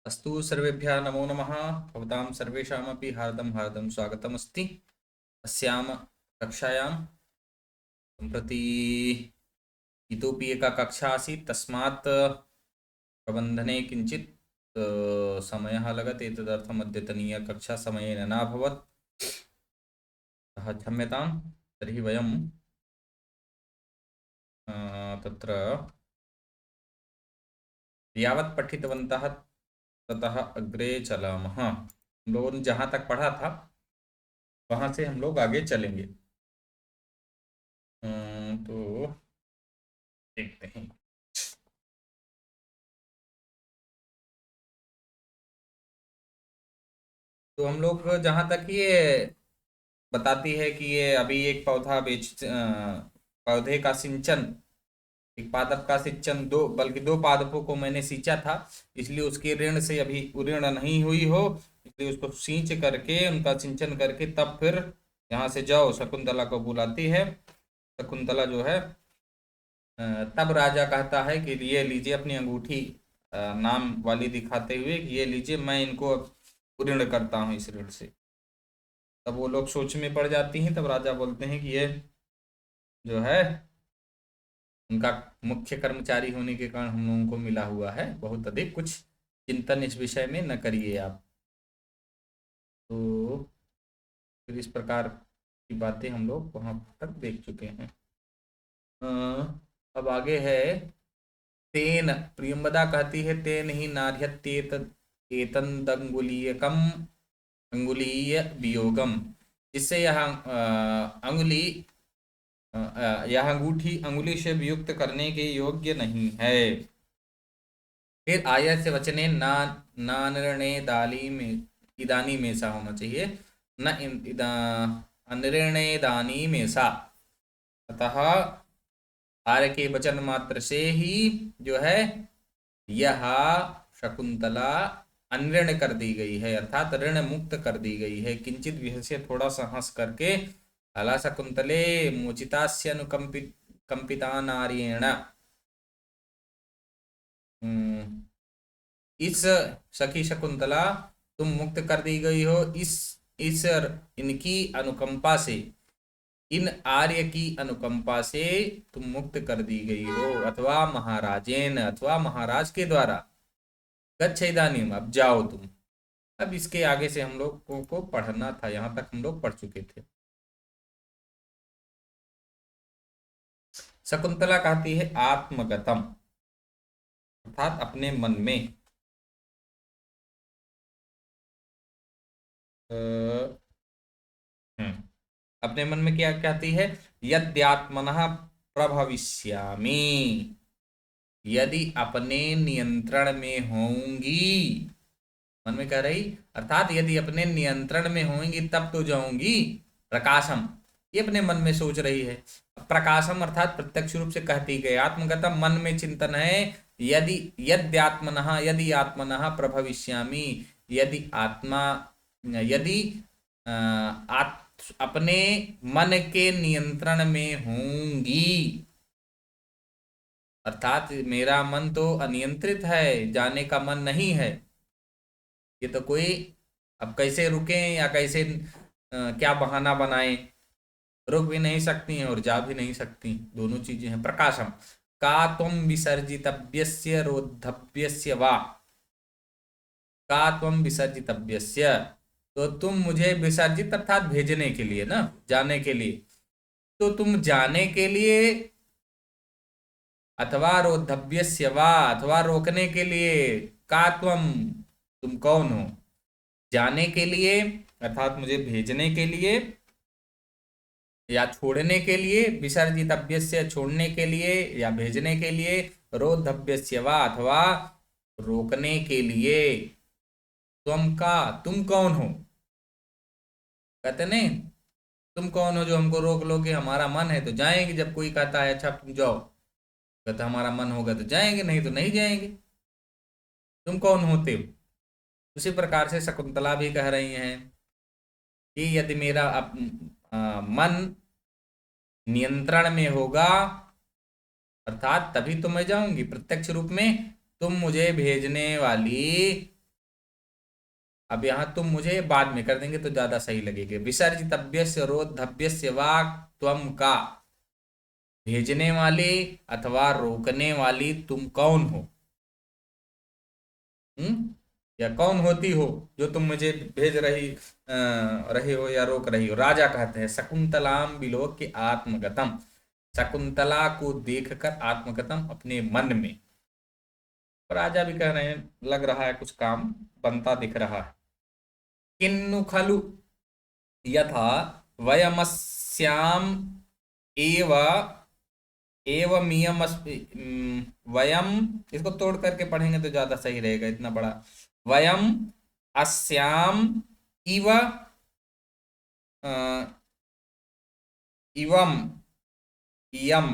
अस्तु सर्वेभ्यः नमो नमः। भवतां सर्वेषामपि हार्दं हार्दं स्वागतमस्ति अस्यां कक्षायां। सम्प्रति इतोपि एका कक्षा आसीत्, तस्मात् प्रबन्धने किञ्चित् समयः लगति, तदर्थम् अद्यतनीयकक्षा समयेन नाभवत्, अतः क्षम्यतां। तर्हि वयं तत्र यावत् पठितवन्तः ततः अग्रे चलामः। हम लोगों ने जहाँ तक पढ़ा था वहाँ से हम लोग आगे चलेंगे। तो देखते हैं। तो हम लोग जहाँ तक ये बताती है कि ये अभी एक पौधे का सिंचन, एक पादप का सिंचन, दो पादपों को मैंने सींचा था, इसलिए उसके ऋण से अभी ऋण नहीं हुई हो, इसलिए उसको सींच करके, उनका सिंचन करके तब फिर यहाँ से जाओ, शकुंतला को बुलाती है। शकुंतला जो है तब राजा कहता है कि ये लीजिए अपनी अंगूठी नाम वाली दिखाते हुए कि ये लीजिए, मैं इनको ऋण करता हूँ इस ऋण से। तब वो लोग सोच में पड़ जाती हैं। तब राजा बोलते हैं कि ये जो है उनका मुख्य कर्मचारी होने के कारण हम लोगों को मिला हुआ है, बहुत अधिक कुछ चिंतन इस विषय में न करिए आप। तो फिर इस प्रकार की बातें हम लोग वहां तक देख चुके हैं। अब आगे है तेन। प्रियंवदा कहती है तेन ही नार्यत्येत एतंदंगुलीयकम अंगुलीय वियोगम, जिससे यह अंगुली यह अंगूठी अंगुली से वियुक्त करने के योग्य नहीं है। फिर आयत से वचने ना नानरणे दाली में इदानी में सा होना चाहिए, न अनृणे दानी में सा। अतः आर्य के वचन मात्र से ही जो है यह शकुंतला अनऋण कर दी गई है, अर्थात ऋण मुक्त कर दी गई है। किंचित विहस्य, थोड़ा सा हंस करके, अला शकुंतले मोचितास्य अनुकंपित कंपिता नार्येण, इस सखी शकुंतला तुम मुक्त कर दी गई हो, इस इनकी अनुकंपा से, इन आर्य की अनुकंपा से तुम मुक्त कर दी गई हो, अथवा महाराजेन, अथवा महाराज के द्वारा। गच्छ इदानीम, अब जाओ तुम। अब इसके आगे से हम लोग को पढ़ना था, यहां तक हम लोग पढ़ चुके थे। शकुंतला कहती है आत्मगतम, अर्थात अपने मन में। अपने मन में क्या कहती है? यद्यात्मनः प्रभविष्यामि, यदि अपने नियंत्रण में होंगी। मन में कह रही, अर्थात यदि अपने नियंत्रण में होंगी तब तो जाऊंगी। प्रकाशम, ये अपने मन में सोच रही है। प्रकाशम अर्थात प्रत्यक्ष रूप से कहती गई। आत्मगतम, मन में चिंतन है। यदि यद्यात्मनः, यदि आत्मनः प्रभविष्यामि, यदि आत्मा, यदि अपने मन के नियंत्रण में होंगी, अर्थात मेरा मन तो अनियंत्रित है, जाने का मन नहीं है। ये तो कोई, अब कैसे रुकें या कैसे क्या बहाना बनाएं? रुक भी नहीं सकती हैं और जा भी नहीं सकती, दोनों चीजें हैं। प्रकाशम का त्वं विसर्जितव्यस्य रोद्धव्यस्य वा, का त्वं विसर्जितव्यस्य, तो तुम मुझे विसर्जित अर्थात भेजने के लिए ना, जाने के लिए, तो तुम जाने के लिए, अथवा रोद्धव्यस्य वा, अथवा रोकने के लिए, का त्वं, तुम कौन हो? जाने के लिए अर्थात मुझे भेजने के लिए, या छोड़ने के लिए, विसर्जितव्यस्य छोड़ने के लिए या भेजने के लिए, रोद्धव्यस्य वा अथवा रोकने के लिए। तुम का, तुम कौन हो? कहते नहीं, तुम कौन हो जो हमको रोक लोगे? हमारा मन है तो जाएंगे, जब कोई कहता है अच्छा तुम जाओ, कहता हमारा मन होगा तो जाएंगे, नहीं तो नहीं जाएंगे। तुम कौन होते हो? उसी प्रकार से शकुंतला भी कह रही हैं कि यदि मेरा मन नियंत्रण में होगा, अर्थात तभी तो मैं जाऊंगी प्रत्यक्ष रूप में। तुम मुझे भेजने वाली अब यहाँ तुम मुझे बाद में कर देंगे तो ज्यादा सही लगेगा। विसर्जितव्यस्य रोद्धव्यस्य वा त्वम का, भेजने वाले अथवा रोकने वाली तुम कौन हो? या कौन होती हो जो तुम मुझे भेज रहे हो या रोक रही हो? राजा कहते हैं शकुंतलाम विलोक्य आत्मगतम, शकुंतला को देखकर आत्मगतम अपने मन में। राजा भी कह रहे हैं लग रहा है कुछ काम बनता दिख रहा है। किन्नु खलु यथा वयमस्याम एव वयम, इसको तोड़ करके पढ़ेंगे तो ज्यादा सही रहेगा, इतना बड़ा। वयम अस्याम इव अ, इवम इयम,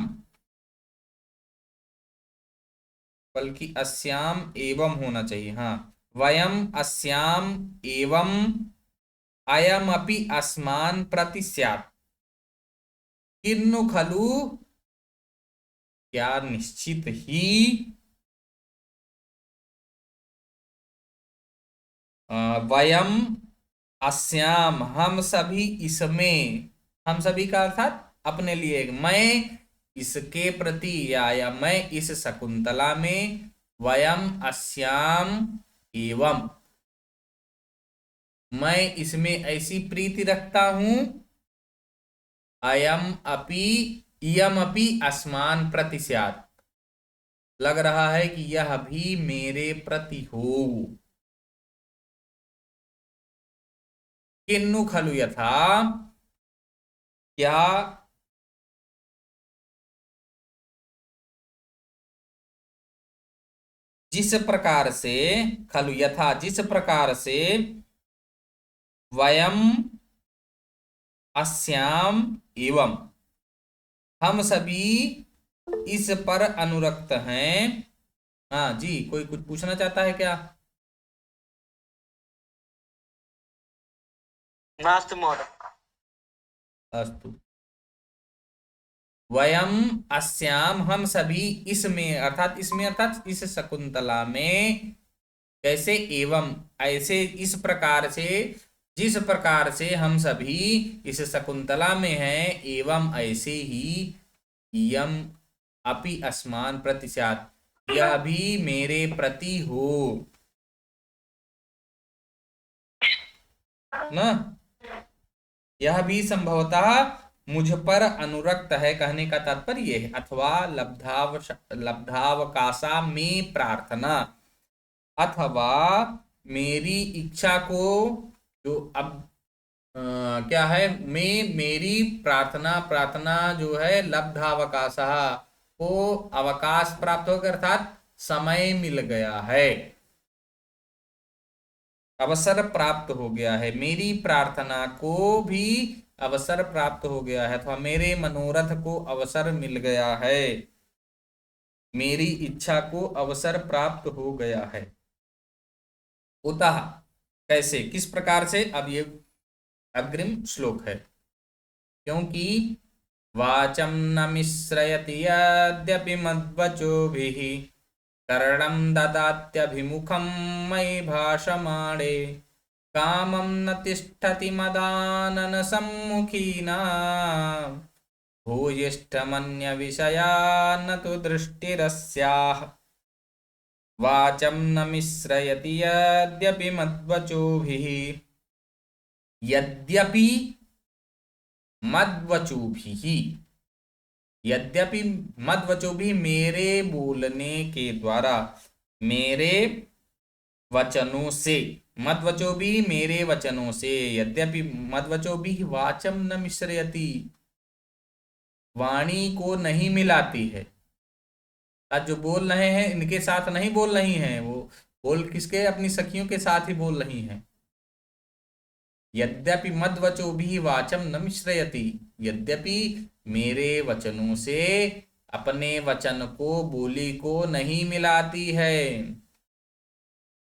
बल्कि अस्याम एवं होना चाहिए। हाँ, वयम अस्याम एवं अयमपि अस्मान् प्रति स्यात्। किन्नु खलु, क्या निश्चित ही, वयम अस्याम हम सभी इसमें, हम सभी का अर्थात अपने लिए, मैं इसके प्रति या मैं इस शकुंतला में, वयम अस्याम एवं, मैं इसमें ऐसी प्रीति रखता हूं, अयम अपि इयम अपि अस्मान प्रति स्यात्, लग रहा है कि यह भी मेरे प्रति हो। किन्नु खलु यथा, क्या जिस प्रकार से, खलु यथा जिस प्रकार से, वयम अस्याम एवं हम सभी इस पर अनुरक्त हैं। हाँ जी, कोई कुछ पूछना चाहता है क्या? नास्तु महोदय। अस्तु। वयम अस्याम हम सभी इसमें, अर्थात इसमें अर्थात इस शकुंतला में, कैसे, एवं ऐसे, इस प्रकार से, जिस प्रकार से हम सभी इस शकुंतला में हैं, एवं ऐसे ही यम अपि अस्मान प्रति स्यात्, यह भी मेरे प्रति हो ना। यह भी संभवतः मुझ पर अनुरक्त है, कहने का तात्पर्य यह है। अथवा लब्धावकाशा में प्रार्थना, अथवा मेरी इच्छा को, जो अब क्या है, मैं मेरी प्रार्थना, प्रार्थना जो है लब्धावकाश को अवकाश प्राप्त होकर, अर्थात समय मिल गया है, अवसर प्राप्त हो गया है, मेरी प्रार्थना को भी अवसर प्राप्त हो गया है, अथवा मेरे मनोरथ को अवसर मिल गया है, मेरी इच्छा को अवसर प्राप्त हो गया है। उतः, कैसे, किस प्रकार से, अब ये अग्रिम श्लोक है। क्योंकि वाचम न मिश्रयति यद्यपि मद्वचोभिः कर्णं ददात्यभिमुखं मयि भाषमाणे, कामं न तिष्ठति मदानन सम्मुखीनां भूयिष्ठमन्य विषया न तु दृष्टिरस्याः। वाचम न मिश्रयति यद्यपि मद्वचोभिः, यद्यपि मद्वचोभिः, यद्यपि मद्वचोभिः मेरे बोलने के द्वारा, मेरे वचनों से, मद्वचोभिः मेरे वचनों से, यद्यपि मद्वचोभिः वाचम न मिश्रयति, वाणी को नहीं मिलाती है। आज जो बोल रहे हैं इनके साथ नहीं बोल रही हैं, वो बोल किसके, अपनी सखियों के साथ ही बोल रही हैं। यद्यपि मद्वचोभिः वाचम न मिश्रयति, यद्यपि मेरे वचनों से अपने वचन को, बोली को नहीं मिलाती है।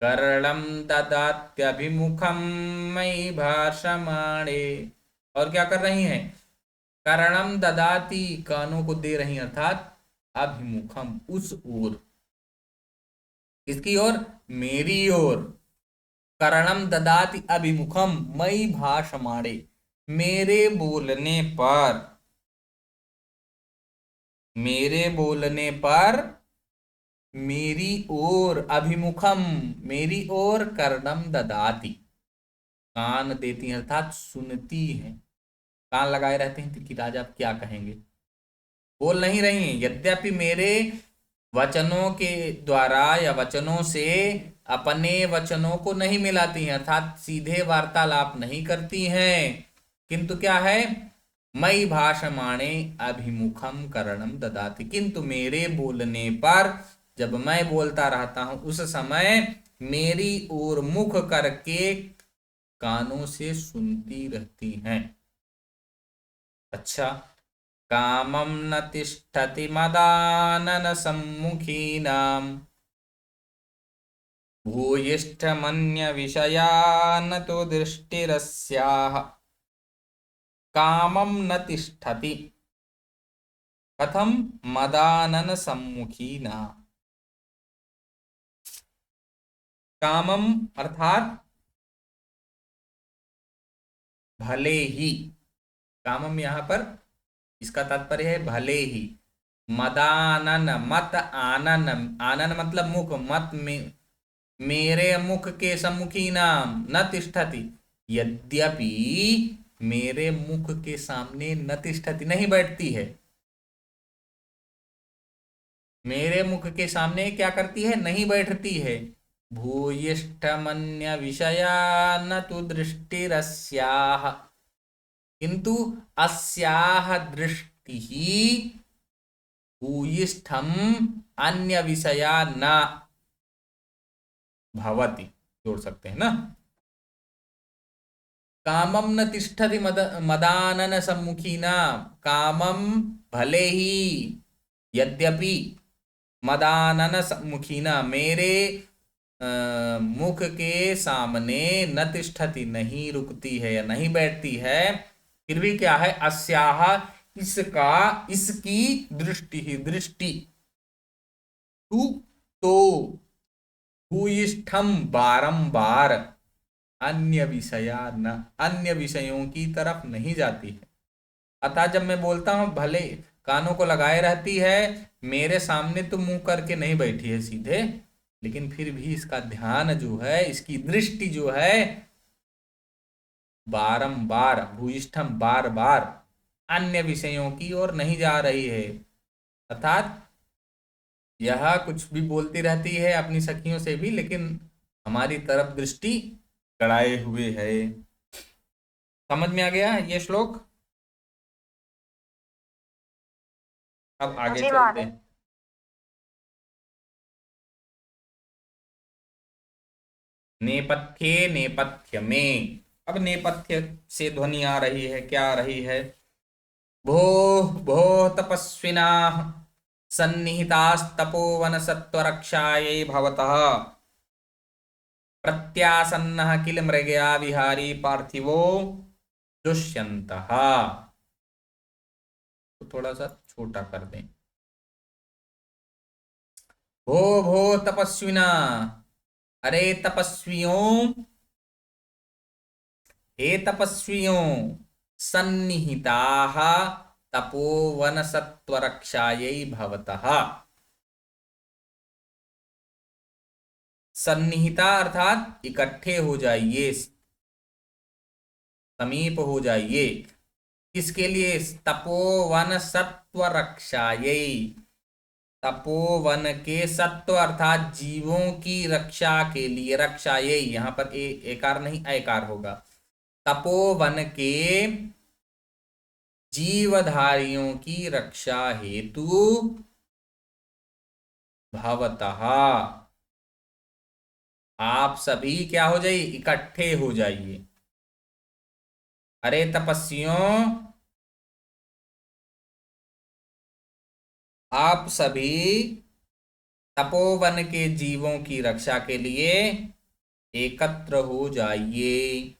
कर्णम ददात्यभिमुखम मयि भाषमाणे, और क्या कर रही हैं? कर्णम ददाती, कानों को दे रही, अर्थात अभिमुखम, उस ओर, किसकी ओर? मेरी ओर। करणम ददाति अभिमुखम मयि भाषमाणे, मेरे बोलने पर, मेरे बोलने पर मेरी ओर अभिमुखम, मेरी ओर कर्णम ददाति, कान देती है अर्थात सुनती है, कान लगाए रहते हैं कि राजा आप क्या कहेंगे, बोल नहीं रही हैं। यद्यपि मेरे वचनों के द्वारा या वचनों से अपने वचनों को नहीं मिलाती हैं, अर्थात सीधे वार्तालाप नहीं करती हैं, किंतु क्या है, मई भाषमाणे अभिमुखम करणम ददाति, किंतु मेरे बोलने पर, जब मैं बोलता रहता हूं उस समय मेरी ओर मुख करके कानों से सुनती रहती हैं। अच्छा, कामं न तिष्ठति मदानन सम्मुखीनाम् भूयिष्ठमन्य विषयान् तु दृष्टिरस्याः। कामं न तिष्ठति, कथम, मदानन सम्मुखीनाम्, कामम अर्थात भले ही, कामम यहां पर इसका तात्पर्य है भले ही, मदानन मत आनन, आनन मतलब मुख, मत में मेरे मुख के सम्मुखी नाम न तिष्ठति, यद्यपि मेरे मुख के सामने न तिष्ठति नहीं बैठती है, मेरे मुख के सामने क्या करती है, नहीं बैठती है। भूयिष्ठमन्य विषया न तु दृष्टिरस्याः, किंतु अस्याः दृष्टि भूयिष्ठम अन्य विषया न भवति, जोड़ सकते हैं ना। कामम न तिष्ठति मदानन सम्मुखीना, कामम भले ही, यद्यपि, मदानन सम्मुखीना मेरे मुख के सामने न तिष्ठति नहीं रुकती है या नहीं बैठती है, फिर भी क्या है, अस्याह इसका, इसकी दृष्टि ही, दृष्टि, तू तो, भूयिष्ठम बारंबार, अन्य विषया न, अन्य विषयों की तरफ नहीं जाती है। अतः जब मैं बोलता हूं भले कानों को लगाए रहती है, मेरे सामने तो मुंह करके नहीं बैठी है सीधे, लेकिन फिर भी इसका ध्यान जो है, इसकी दृष्टि जो है बारंबार, भूयिष्ठम बार बार, अन्य विषयों की ओर नहीं जा रही है, अर्थात यह कुछ भी बोलती रहती है अपनी सखियों से भी, लेकिन हमारी तरफ दृष्टि गड़ाए हुए है। समझ में आ गया ये श्लोक? अब आगे जी चलते हैं। नेपथ्ये, नेपथ्य में, अब नेपथ्य से ध्वनि आ रही है, क्या आ रही है, भो भो तपस्विना सन्निहितास्तपोवन सत्वरक्षायै भवतः प्रत्यासन्नः किल मृगया विहारी पार्थिवो दुष्यन्तः। तो थोड़ा सा छोटा कर दें। भो भो तपस्विना, अरे तपस्वियों, हे तपस्वियों, सन्निहिताः तपोवन सत्वरक्षायै भवतः। सन्निहिता अर्थात इकट्ठे हो जाइए, समीप हो जाइए, किसके लिए, तपोवन सत्व रक्षायै, तपोवन के सत्व अर्थात जीवों की रक्षा के लिए, रक्षायै यहां पर एकार नहीं ऐकार होगा, तपोवन के जीवधारियों की रक्षा हेतु भवतः, आप सभी क्या हो जाइए, इकट्ठे हो जाइए। अरे तपस्वियों, आप सभी तपोवन के जीवों की रक्षा के लिए एकत्र हो जाइए।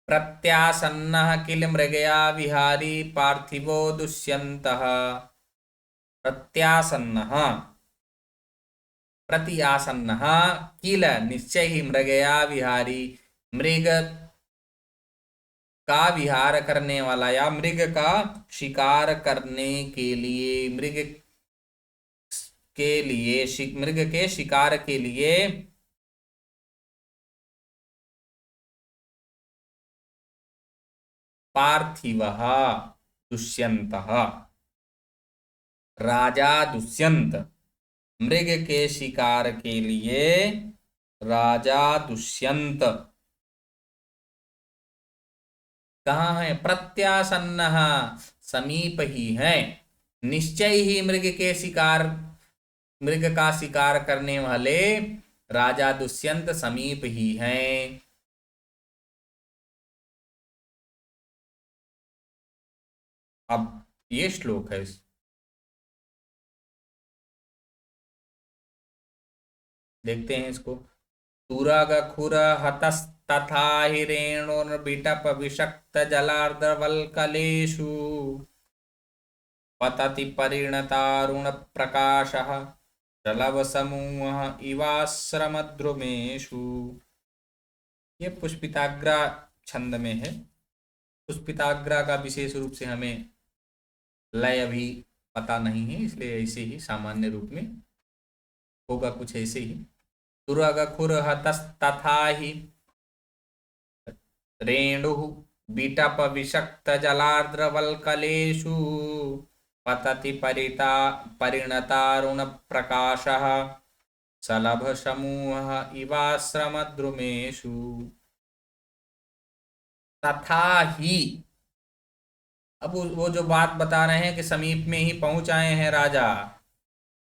प्रत्यासन्नः किल मृगया विहारी पार्थिवो दुष्यन्तः। प्रत्यासन्नः, प्रति आसन्न किल निश्चय ही मृगया विहारी, मृग का विहार करने वाला या मृग का शिकार करने के लिए, मृग के शिकार के लिए पार्थिवः दुष्यन्तः, राजा दुष्यंत मृग के शिकार के लिए राजा दुष्यंत कहाँ है? प्रत्यासन्न समीप ही है, निश्चय ही मृग का शिकार करने वाले राजा दुष्यंत समीप ही हैं। अब ये श्लोक है, देखते हैं इसको। तुरग खुर हतस्तथा हि रेणुर्बिटप विषक्त जलार्द्रवल्कलेषु, पतति परिणतारुण प्रकाशः शलभ समूह इवाश्रमद्रुमेषु। ये पुष्पिताग्रा छंद में है। पुष्पिताग्रा का विशेष रूप से हमें लय अभी पता नहीं है, इसलिए ऐसे ही सामान्य रूप में होगा, कुछ ऐसे ही। तुरग खुर हतस्तथा हि रेणुः बिटप विषक्त जलार्द्रवल्कलेषु, पतति परिणतारुण प्रकाशः शलभ समूह इवाश्रमद्रुमेषु। तथा ही, अब वो जो बात बता रहे हैं कि समीप में ही पहुंच आए हैं राजा,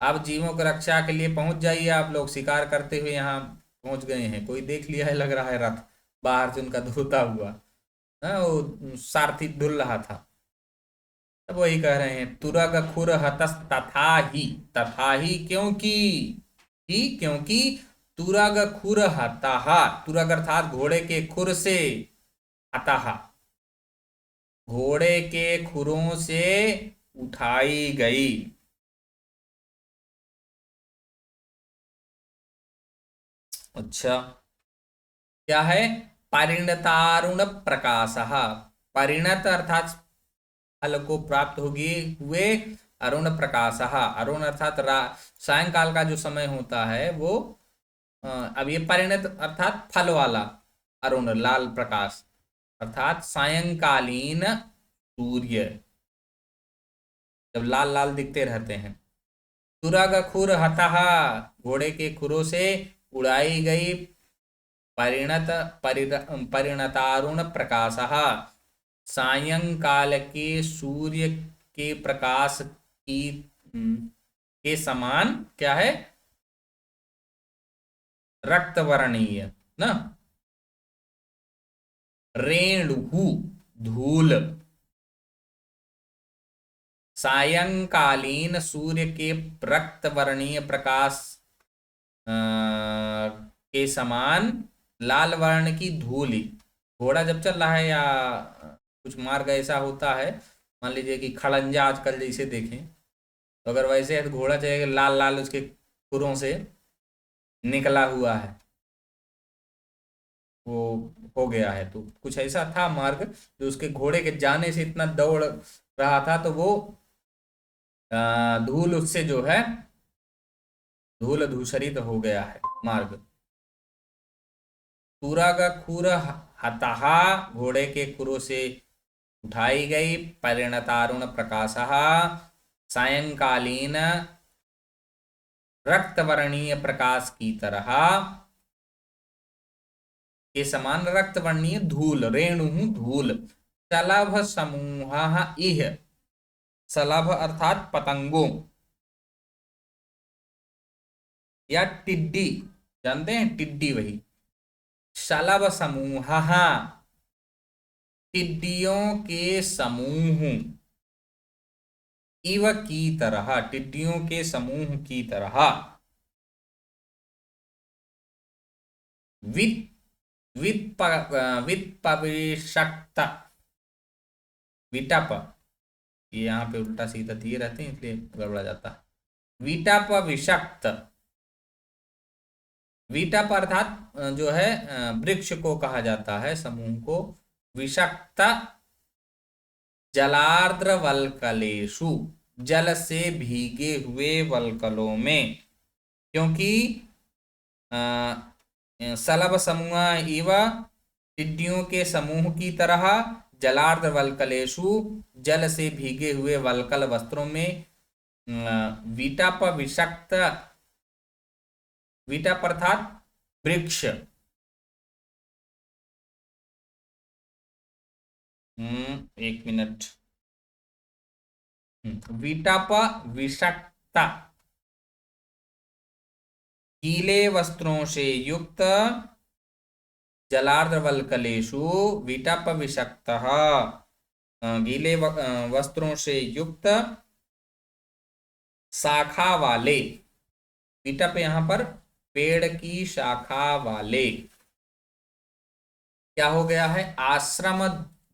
अब जीवों की रक्षा के लिए पहुंच जाइए आप लोग, शिकार करते हुए यहाँ पहुंच गए हैं। कोई देख लिया है लग रहा है रथ बाहर से उनका धोता हुआ, वो सारथी धुल रहा था। तब वही कह रहे हैं तुरग खुर हतस तथा ही क्योंकि तुरग खुर हता, तुरग अर्थात घोड़े के खुर से, हता घोड़े के खुरों से उठाई गई। अच्छा, क्या है? परिणतारुण प्रकाश, परिणत अर्थात फल को प्राप्त हुए अरुण प्रकाश, अरुण अर्थात सायंकाल का जो समय होता है वो, अब ये परिणत अर्थात फल वाला अरुण लाल प्रकाश, अर्थात सायंकालीन सूर्य जब लाल लाल दिखते रहते हैं। तुरग खुर हतः घोड़े के खुरों से उड़ाई गई परिणतारुण प्रकाशः, सायंकाल के सूर्य के प्रकाश की के समान, क्या है? रक्तवर्णीय ना। रेणुहु धूल, सायंकालीन सूर्य के रक्तवर्णीय प्रकाश के समान लाल वर्ण की धूल। घोड़ा जब चल रहा है या कुछ मार्ग ऐसा होता है, मान लीजिए कि खड़ंजा आजकल जैसे देखें, तो अगर वैसे है तो घोड़ा चलेगा, लाल लाल उसके खुरों से निकला हुआ है, वो हो गया है। तो कुछ ऐसा था मार्ग जो उसके घोड़े के जाने से इतना दौड़ रहा था, तो वो धूल उससे जो है धूल धूसरित हो गया है मार्ग। तुरग खुर हतः घोड़े के खुरों से उठाई गई परिणतारुण प्रकाशः, सायंकालीन रक्तवर्णीय प्रकाश की तरह के समान रक्तवर्णीय धूल, रेणु धूल। शलभ समूह इह, शलभ अर्थात पतंगों या टिड्डी, जानते हैं टिड्डी, वही शलभ समूह, टिड्डियों के समूह, इव की तरह, टिड्डियों के समूह की तरह। वित्पविषक्त, विटप, ये यहाँ पे उल्टा सीधा दिए रहते हैं इसलिए गड़बड़ा जाता है। विटप विषक्त वीटप अर्थात जो है वृक्ष को कहा जाता है, समूह को। विषक्त जलार्द्र वल्कलेषु, जल से भीगे हुए वल्कलों में, क्योंकि सलभ समूह इव, टिड्डियों के समूह की तरह, जलार्द्र वल्कलेषु, जल से भीगे हुए वल्कल वस्त्रों में, वीटप विषक्त, वीटप अर्थात वृक्ष, एक मिनट, वीटप विषक्त गीले वस्त्रों से युक्त, जलार्द्र वल्कलेषु वीटप विषक्त, गीले वस्त्रों से युक्त शाखा वाले, वीटप यहां पर पेड़ की शाखा वाले, क्या हो गया है, आश्रम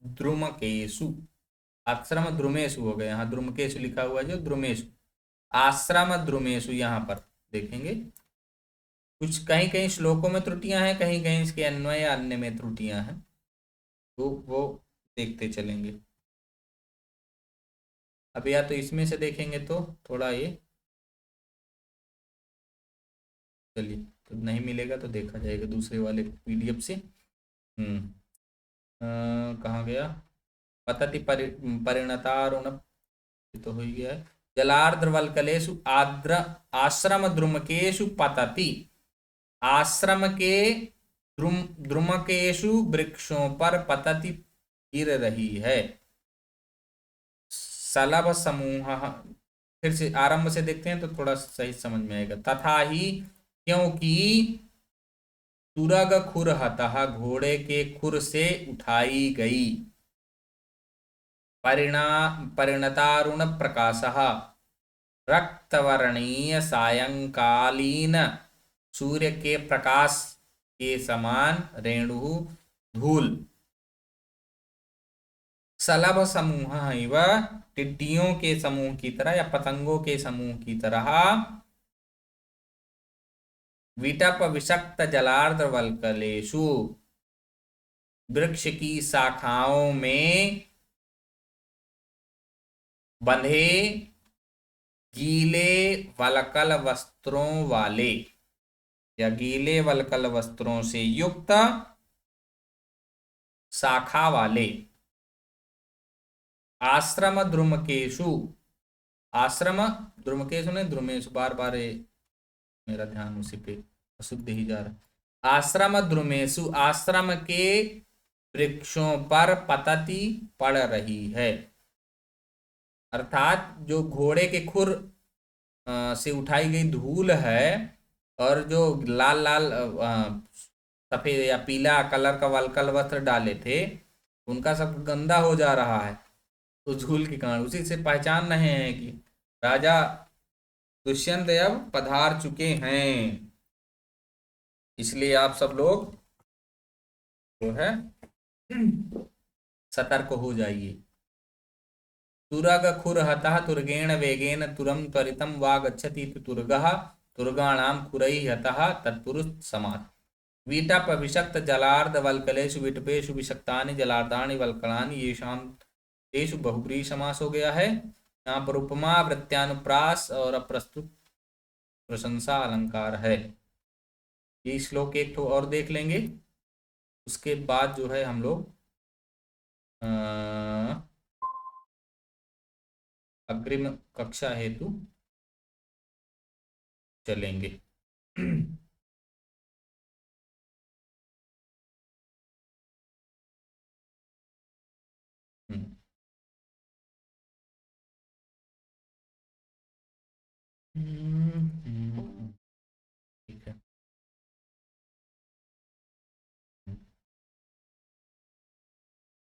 द्रुमकेशु, आश्रम द्रुमेशु हो गया, यहाँ द्रुमकेशु लिखा हुआ है जो द्रुमेशु, आश्रम द्रुमेशु, यहां पर देखेंगे कुछ कहीं कहीं श्लोकों में त्रुटियां हैं, कहीं कहीं इसके अन्वय या अन्य में त्रुटियां हैं, तो वो देखते चलेंगे। अब या तो इसमें से देखेंगे तो थोड़ा ये, चलिए, तो नहीं मिलेगा तो देखा जाएगा दूसरे वाले पीडीएफ से। कहाँ गया, पतति परिणतारुण, तो हो ही गया है। जलार्द्र वल्कलेषु आद्र आश्रम द्रुमकेशु पतति, आश्रम के द्रुमकेशु वृक्षों पर पतति, गिर रही है। सलभ समूह, फिर से आरंभ से देखते हैं तो थोड़ा सही समझ में आएगा। तथा ही, क्योंकि, तुरग खुर हतः, घोड़े के खुर से उठाई गई, परिणतारुण प्रकाशः, रक्तवर्णीय सायंकालीन सूर्य के प्रकाश के समान रेणु धूल, सलभ समूह इव, टिड्डियों के समूह की तरह या पतंगों के समूह की तरह, विटप विषक्त जलार्द्र वल्कलेषु, वृक्ष की शाखाओं में बंधे गीले वल्कल वस्त्रों वाले या गीले वल्कल वस्त्रों से युक्त शाखा वाले, आश्रम द्रुमकेशु, आश्रम द्रुमकेशु ने द्रुमेशु, बार बार मेरा ध्यान उसी पे अशुद्ध ही जा रहा, आश्रम द्रुमेशु, आश्रम के वृक्षों पर पतति, पड़ रही है, अर्थात जो घोड़े के खुर से उठाई गई धूल है, और जो लाल लाल सफेद या पीला कलर का वल्कल वस्त्र डाले थे, उनका सब गंदा हो जा रहा है उस धूल के कारण, उसी से पहचान रहे हैं कि राजा दुष्यंत अब पधार चुके हैं, इसलिए आप सब लोग जो है सतर्क हो जाइए। तुरग खुर हतः तुर्गेण वेगेन तुरम त्वरितम वा गच्छति तुर्गः, तुर्गाणाम खुरैः हतः तत्पुरुष समात्। वीटप विषक्त जलार्ध वल्कलेषु विटपेषु विषक्तानि जलार्धानि वल्कलानि येषां तेषु बहुब्रीहि समास हो गया है। यहाँ पर उपमा वृत्यानुप्रास और अप्रस्तुत प्रशंसा अलंकार है। ये श्लोक एक तो और देख लेंगे, उसके बाद जो है हम लोग अग्रिम कक्षा हेतु चलेंगे। ठीक है।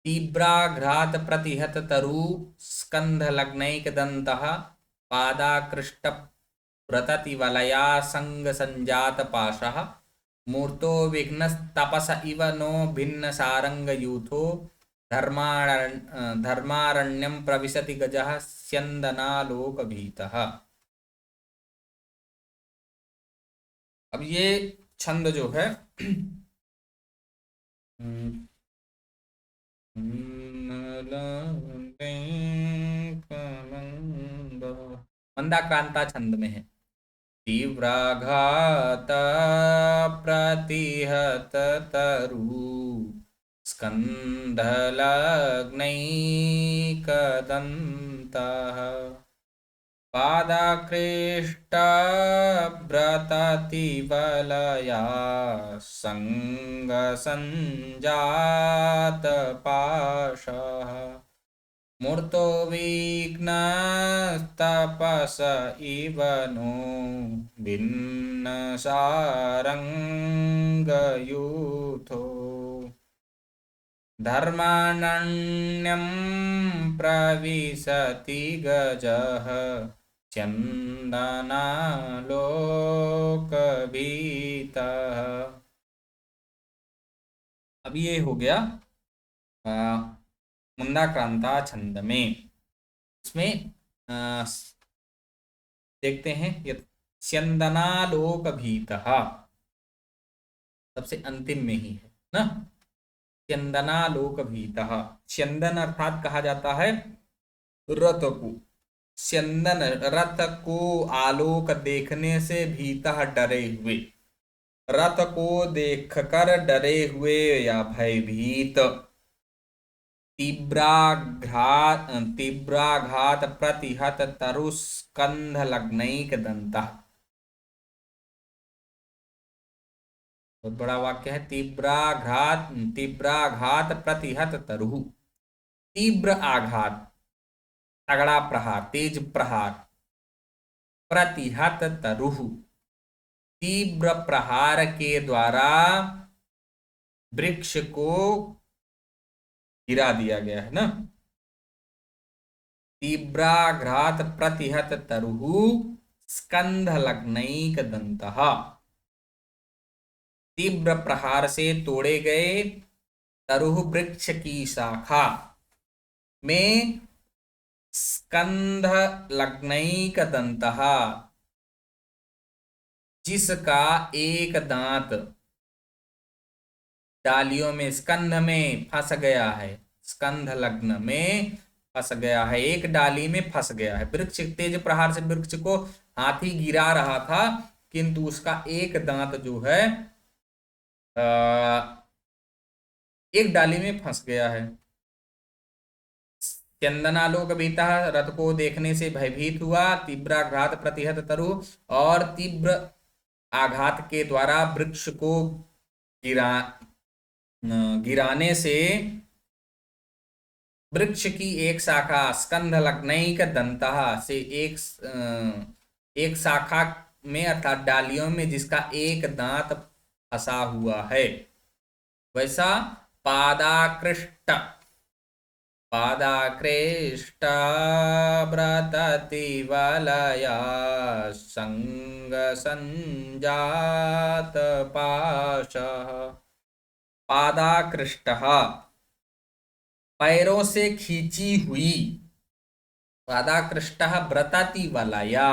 तीव्राघ्रात प्रतिहत तरु स्कंध लग्नैक दंतः, पादाकृष्ट व्रतति वलया संग संजात पाशः, मूर्तो विघ्नस्तपस इव नो भिन्न सारंग यूथो, धर्मारण्यम प्रविशति गजः स्यंदनालोक भीतः। अब ये छंद जो है मंदाक्रांता छंद में है। तीव्राघात प्रतिहत तरु स्कन्धलग्नैकदन्तः पादाकृष्टव्रततिवलया सङ्गसञ्जातपाशः मूर्तो विघ्नस्तपस इव नो भिन्नसारङ्गयूथो धर्मानन्यं प्रविशति गजः चन्दनालोकभीतः। अब ये हो गया मंदाक्रांता छंद में। इसमें देखते हैं ये स्यंदनालोकभीतः सबसे अंतिम में ही है ना। स्यंदनालोकभीतः, स्यंदन अर्थात कहा जाता है रथ को। स्यंदन रथ को आलोक देखने से भीतः डरे हुए, रथ को देखकर डरे हुए या भयभीत। तीव्राघात प्रतिहत तरुस्कंध लग्नैक दंता, बहुत बड़ा वाक्य है। तीव्राघात प्रतिहत तरु, तीव्र आघात, तगड़ा प्रहार, तेज प्रहार। प्रतिहत तरुः, तीव्र प्रहार के द्वारा वृक्ष को गिरा दिया गया है ना। तीव्राघात प्रतिहत तरुः स्कंध लग्नैक दंतः, तीव्र प्रहार से तोड़े गए तरुः वृक्ष की शाखा में स्कंध लग्नैक दंतः, जिसका एक दांत डालियों में, स्कंध में फंस गया है, स्कंध लग्न में फंस गया है, एक डाली में फंस गया है। वृक्ष तेज प्रहार से वृक्ष को हाथी गिरा रहा था, किंतु उसका एक दांत जो है एक डाली में फंस गया है। चंदनालोकभीतः, रथ को देखने से भयभीत हुआ। तीव्राघात प्रतिहत तरु, और तीव्र आघात के द्वारा वृक्ष को गिराने से वृक्ष की एक शाखा स्कंध लग्नैक दंतः से एक शाखा में अर्थात डालियों में जिसका एक दांत फंसा हुआ है, वैसा पादाकृष्ट व्रततिवलया सङ्गसञ्जातपाशः। पादाकृष्टः, पैरों से खींची हुई। पादाकृष्टः व्रततिवलया,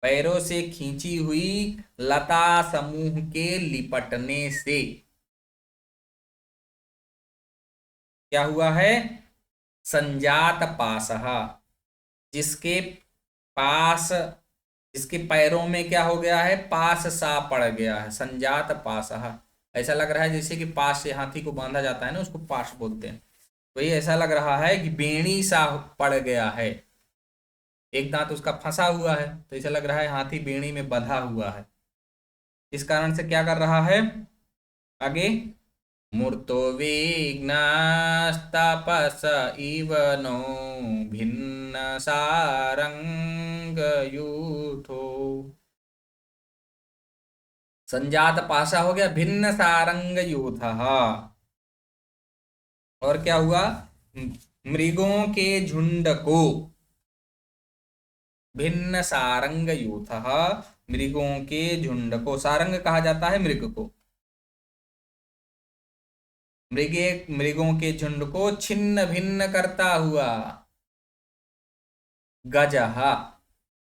पैरों से खींची हुई लता समूह के लिपटने से क्या हुआ है? संजात पाशः, जिसके पास, जिसके पैरों में क्या हो गया है? पास सा पड़ गया है। संजात पाशः, ऐसा लग रहा है जैसे कि पास से हाथी को बांधा जाता है ना, उसको पाश बोलते हैं। वही ऐसा लग रहा है कि बेणी सा पड़ गया है, एक दांत उसका फंसा हुआ है, तो ऐसा लग रहा है हाथी बेणी में बंधा हुआ है। इस कारण से क्या कर रहा है आगे? मूर्तो विघ्नस्तपस इव नो भिन्न सारंगयूथो। संजात पाशा हो गया, भिन्न सारंगयूथ। और क्या हुआ? मृगों के झुंड को, भिन्न सारंगयूथ, मृगों के झुंड को, सारंग कहा जाता है मृग को। मृगों के झुंड को छिन्न भिन्न करता हुआ गजः,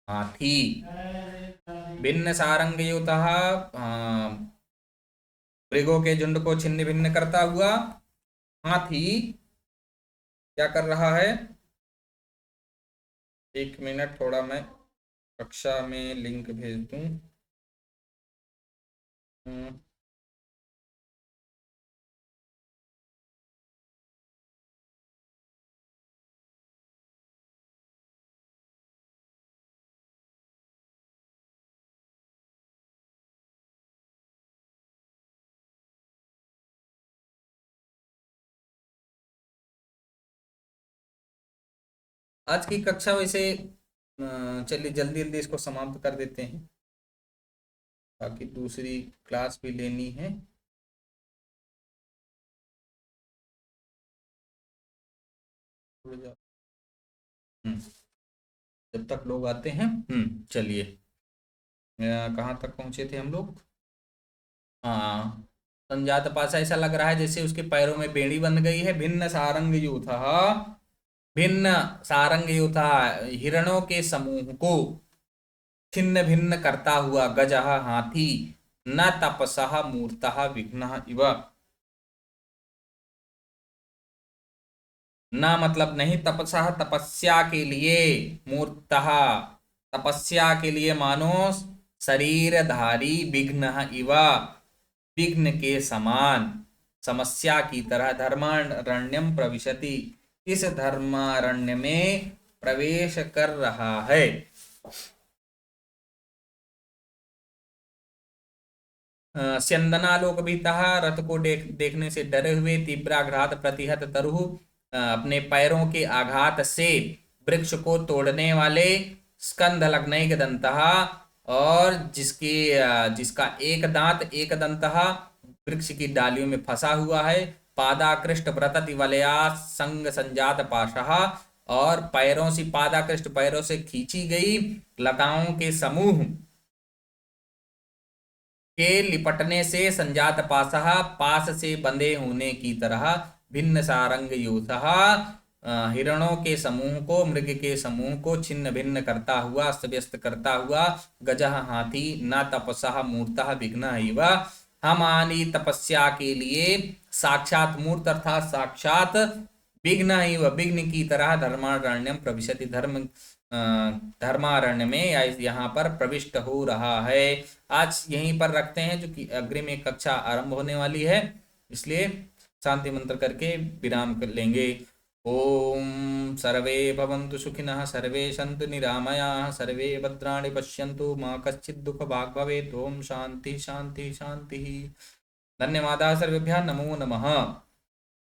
हाथी, भिन्न सारंगयुतः मृगों के झुंड को छिन्न भिन्न करता हुआ हाथी क्या कर रहा है? एक मिनट, थोड़ा मैं कक्षा में लिंक भेज दूं। आज की कक्षा वैसे चलिए जल्दी जल्दी इसको समाप्त कर देते हैं, बाकी दूसरी क्लास भी लेनी है। जब तक लोग आते हैं। चलिए, कहाँ तक पहुंचे थे हम लोग? हाँ, संजात पासा ऐसा लग रहा है जैसे उसके पैरों में बेड़ी बंध गई है। भिन्न सारंग यूथा, भिन्न सारंग यूथा, हिरणों के समूह को छिन्न भिन्न करता हुआ गजः हाथी, न तपसः मूर्तः विघ्नः इव। न मतलब नहीं, तपसः तपस्या के लिए, मूर्तः तपस्या के लिए, मानो शरीरधारी, विघ्नः इव विघ्न के समान, समस्या की तरह, धर्मारण्यम प्रविशति, इस धर्मारण्य में प्रवेश कर रहा है। स्यंदनालोक भीतः, रथ को देखने से डरे हुए, तीव्राघात प्रतिहत तरुः, अपने पैरों के आघात से वृक्ष को तोड़ने वाले, स्कंध लग्नैक दंतः, और जिसका एक दांत एक दंतः वृक्ष की डालियों में फंसा हुआ है, पादाकृष्ट व्रतति वलया संग संजात पाशः, और पैरों से, पादाकृष्ट पैरों से खींची गई लताओं के समूह के लिपटने से, संजात पाशः पास से बंधे होने की तरह, भिन्न सारंग यूथः हिरणों के समूह को, मृग के समूह को छिन्न भिन्न करता हुआ, अस्त व्यस्त करता हुआ, गजः हाथी, न तपसः मूर्तः विघ्नः इव, हमारी तपस्या के लिए साक्षात मूर्त अर्थात साक्षात विघ्न इव, विघ्न की तरह, धर्मारण्यम प्रविशति, धर्मारण्य में या यहाँ पर प्रविष्ट हो रहा है। आज यहीं पर रखते हैं, जो कि अग्रिम एक कक्षा आरंभ होने वाली है, इसलिए शांति मंत्र करके विराम कर लेंगे। ओम सर्वे भवन्तु सुखिनः, सर्वे सन्तु निरामयाः, सर्वे भद्राणि पश्यन्तु, मा कश्चित् दुःख भाग् भवेत्। ओम शांति शांति शांति। धन्यवादाः सर्वेभ्यः, नमो नमः।